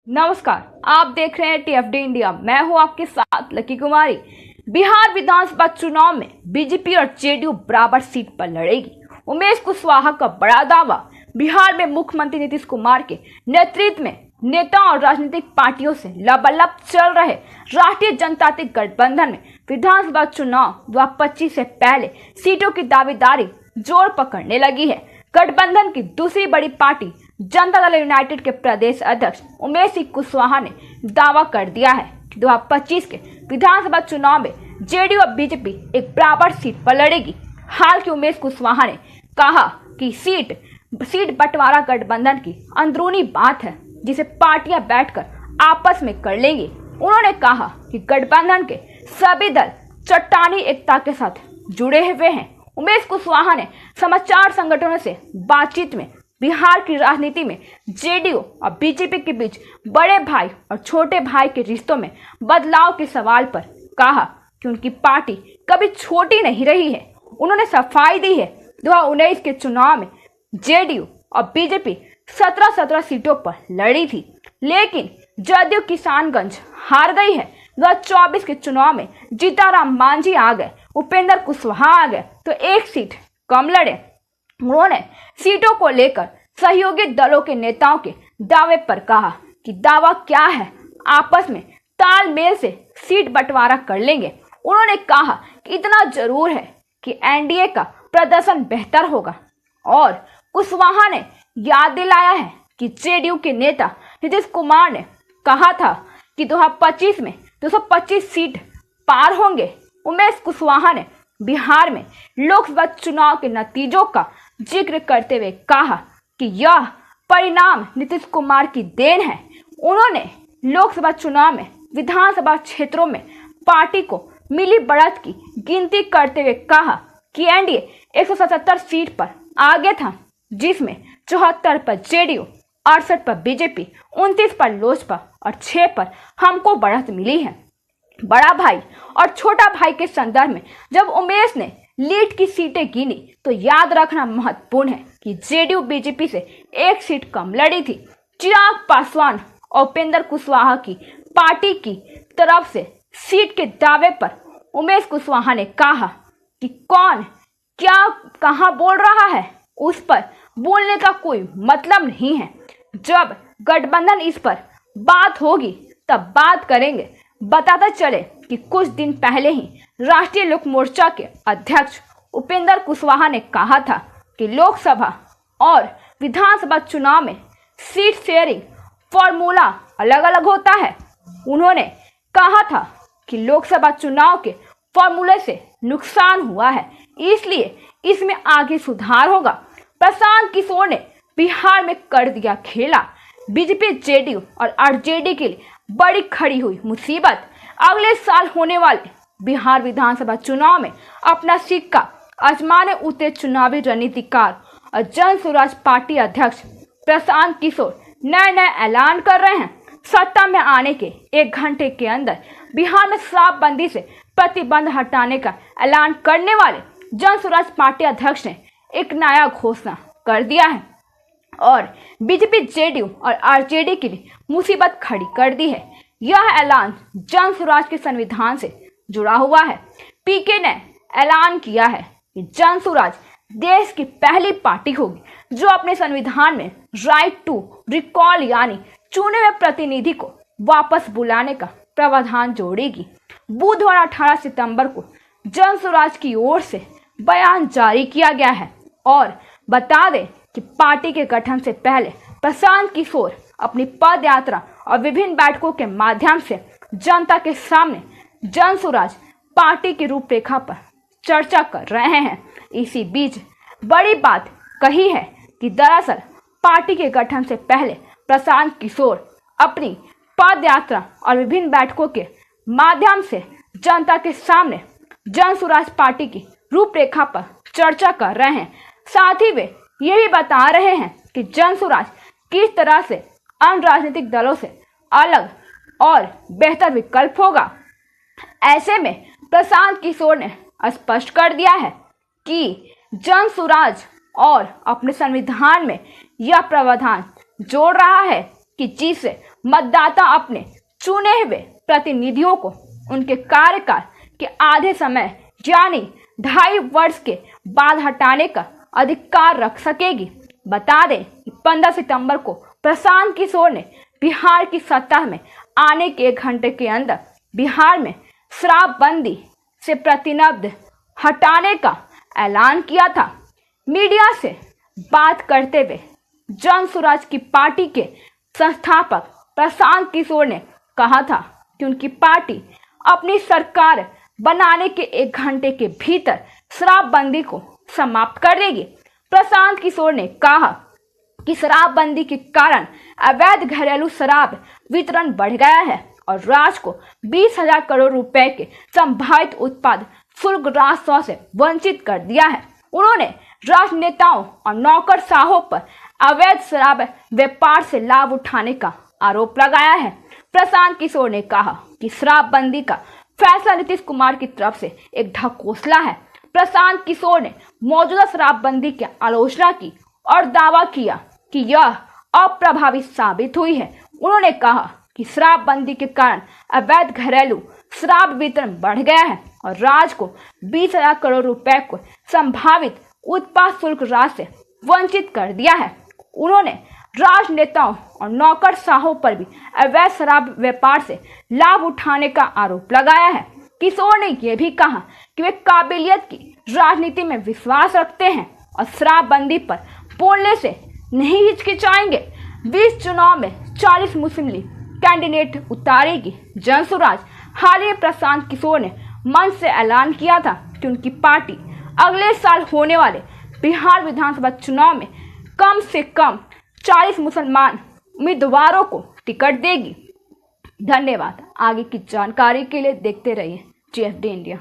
नमस्कार, आप देख रहे हैं टीएफडी इंडिया। मैं हूं आपके साथ लकी कुमारी। बिहार विधानसभा चुनाव में बीजेपी और जेडीयू बराबर सीट पर लड़ेगी। उमेश कुशवाहा का बड़ा दावा। बिहार में मुख्यमंत्री नीतीश कुमार के नेतृत्व में नेताओं और राजनीतिक पार्टियों से लबालब चल रहे राष्ट्रीय जनतांत्रिक गठबंधन में विधानसभा चुनाव 2025 से पहले सीटों की दावेदारी जोर पकड़ने लगी है। गठबंधन की दूसरी बड़ी पार्टी जनता दल यूनाइटेड के प्रदेश अध्यक्ष उमेश कुशवाहा ने दावा कर दिया है कि 2025 के विधानसभा चुनाव में जेडीयू और बीजेपी एक बराबर सीट पर लड़ेगी। हालांकि उमेश कुशवाहा ने कहा कि सीट बंटवारा गठबंधन की अंदरूनी बात है जिसे पार्टियां बैठकर आपस में कर लेंगी। उन्होंने कहा कि गठबंधन के सभी दल चट्टानी एकता के साथ जुड़े हुए हैं। उमेश कुशवाहा ने समाचार संगठनों से बातचीत में बिहार की राजनीति में जेडीयू और बीजेपी के बीच बड़े भाई और छोटे भाई के रिश्तों में बदलाव के सवाल पर कहा कि उनकी पार्टी कभी छोटी नहीं रही है। उन्होंने सफाई दी है 2019 के चुनाव में जेडीयू और बीजेपी 17 सीटों पर लड़ी थी, लेकिन जदयू किसानगंज हार गई है। 2024 के चुनाव में जीताराम मांझी आ गए, उपेंद्र कुशवाहा आ गए तो एक सीट कम लड़े। उन्होंने सीटों को लेकर सहयोगी दलों के नेताओं के दावे पर कहा कि दावा क्या है, आपस में तालमेल से सीट बंटवारा कर लेंगे। उन्होंने कहा कि इतना जरूर है कि एनडीए का प्रदर्शन बेहतर होगा और कुशवाहा ने याद दिलाया है कि जेडीयू के नेता नीतीश कुमार ने कहा था कि 2025 में 225 सीट पार होंगे। उमेश कुशवाहा ने बिहार में लोकसभा चुनाव के नतीजों का जिक्र करते हुए कहा कि यह परिणाम नीतीश कुमार की देन है। उन्होंने लोकसभा चुनाव में विधानसभा क्षेत्रों में पार्टी को मिली बढ़त की गिनती करते हुए कहा कि एनडीए 177 सीट पर आगे था, जिसमें 74 पर जेडीयू, 68 पर बीजेपी, 29 पर लोजपा और 6 पर हमको बढ़त मिली है। बड़ा भाई और छोटा भाई के संदर्भ में जब उमेश ने लीड की सीटें गिनी तो याद रखना महत्वपूर्ण है कि जेडीयू बीजेपी से एक सीट कम लड़ी थी। चिराग पासवान और उपेंद्र कुशवाहा की पार्टी की तरफ से सीट के दावे पर उमेश कुशवाहा ने कहा कि कौन क्या कहां बोल रहा है, उस पर बोलने का कोई मतलब नहीं है। जब गठबंधन इस पर बात होगी तब बात करेंगे। बताता चले कि कुछ दिन पहले ही राष्ट्रीय लोक मोर्चा के अध्यक्ष उपेंद्र कुशवाहा ने कहा था कि लोकसभा और विधानसभा चुनाव में सीट शेयरिंग फॉर्मूला अलग अलग होता है। उन्होंने कहा था कि लोकसभा चुनाव के फॉर्मूले से नुकसान हुआ है, इसलिए इसमें आगे सुधार होगा। प्रशांत किशोर ने बिहार में कर दिया खेला। बीजेपी, जेडीयू और आरजेडी के लिए बड़ी खड़ी हुई मुसीबत। अगले साल होने वाले बिहार विधानसभा चुनाव में अपना सिक्का आजमाने उतरे चुनावी रणनीतिकार और जन स्वराज पार्टी अध्यक्ष प्रशांत किशोर नए ऐलान कर रहे हैं। सत्ता में आने के 1 घंटे के अंदर बिहार में शराबबंदी से प्रतिबंध हटाने का ऐलान करने वाले जन स्वराज पार्टी अध्यक्ष ने एक नया घोषणा कर दिया है और बीजेपी, जेडीयू और आरजेडी के लिए मुसीबत खड़ी कर दी है। यह ऐलान जन स्वराज के संविधान से जुड़ा हुआ है। पीके ने ऐलान किया है कि जन स्वराज देश की पहली पार्टी होगी जो अपने संविधान में राइट टू रिकॉल यानी चुने हुए प्रतिनिधि को वापस बुलाने का प्रावधान जोड़ेगी। बुधवार 18 सितंबर को जन स्वराज की ओर से बयान जारी किया गया है और बता दें कि पार्टी के गठन से पहले प्रशांत किशोर अपनी पद यात्रा और विभिन्न बैठकों के माध्यम से जनता के सामने जन स्वराज पार्टी की रूपरेखा पर चर्चा कर रहे हैं। इसी बीच बड़ी बात कही है कि दरअसल पार्टी के गठन से पहले प्रशांत किशोर अपनी पद यात्रा और विभिन्न बैठकों के माध्यम से जनता के सामने जन स्वराज पार्टी की रूपरेखा पर चर्चा कर रहे हैं। साथ ही वे ये भी बता रहे हैं कि जन स्वराज किस तरह से अन्य राजनीतिक दलों से अलग और बेहतर विकल्प होगा। ऐसे में प्रशांत किशोर ने स्पष्ट कर दिया है कि जन स्वराज और अपने संविधान में यह प्रावधान जोड़ रहा है कि जिससे मतदाता अपने चुने हुए प्रतिनिधियों को उनके कार्यकाल के आधे समय यानी 2.5 वर्ष के बाद हटाने का अधिकार रख सकेगी। बता दें कि 15 सितंबर को प्रशांत किशोर ने बिहार की सत्ता में आने के 1 घंटे के अंदर बिहार में शराबबंदी से प्रतिबंध हटाने का ऐलान किया था। मीडिया से बात करते हुए जन स्वराज की पार्टी के संस्थापक प्रशांत किशोर ने कहा था कि उनकी पार्टी अपनी सरकार बनाने के 1 घंटे के भीतर शराबबंदी को समाप्त कर देगी। प्रशांत किशोर ने कहा कि शराबबंदी के कारण अवैध घरेलू शराब वितरण बढ़ गया है और राज्य को 20,000 करोड़ रुपए के संभावित उत्पाद शुल्क राजस्व से वंचित कर दिया है। उन्होंने राजनेताओं और नौकरशाहों पर अवैध शराब व्यापार से लाभ उठाने का आरोप लगाया है। प्रशांत किशोर ने कहा कि शराबबंदी का फैसला नीतीश कुमार की तरफ से एक ढकोसला है। प्रशांत किशोर ने मौजूदा शराबबंदी की आलोचना की और दावा किया कि यह अप्रभावी साबित हुई है। उन्होंने कहा कि शराबबंदी के कारण अवैध घरेलू शराब वितरण बढ़ गया है और राज्य को 20,000 करोड़ रुपए को संभावित उत्पाद शुल्क राशि से वंचित कर दिया है। उन्होंने राजनेताओं और नौकरशाहों पर भी अवैध शराब व्यापार से लाभ उठाने का आरोप लगाया है। किशोर ने यह भी कहा कि वे काबिलियत की राजनीति में विश्वास रखते हैं और शराबबंदी पर बोलने से नहीं हिचकिचाएंगे। 20 चुनाव में 40 मुस्लिम लीग कैंडिडेट उतारेगी जन स्वराज। हाल ही में प्रशांत किशोर ने मंच से ऐलान किया था कि उनकी पार्टी अगले साल होने वाले बिहार विधानसभा चुनाव में कम से कम 40 मुसलमान उम्मीदवारों को टिकट देगी। धन्यवाद। आगे की जानकारी के लिए देखते रहिए TFD इंडिया।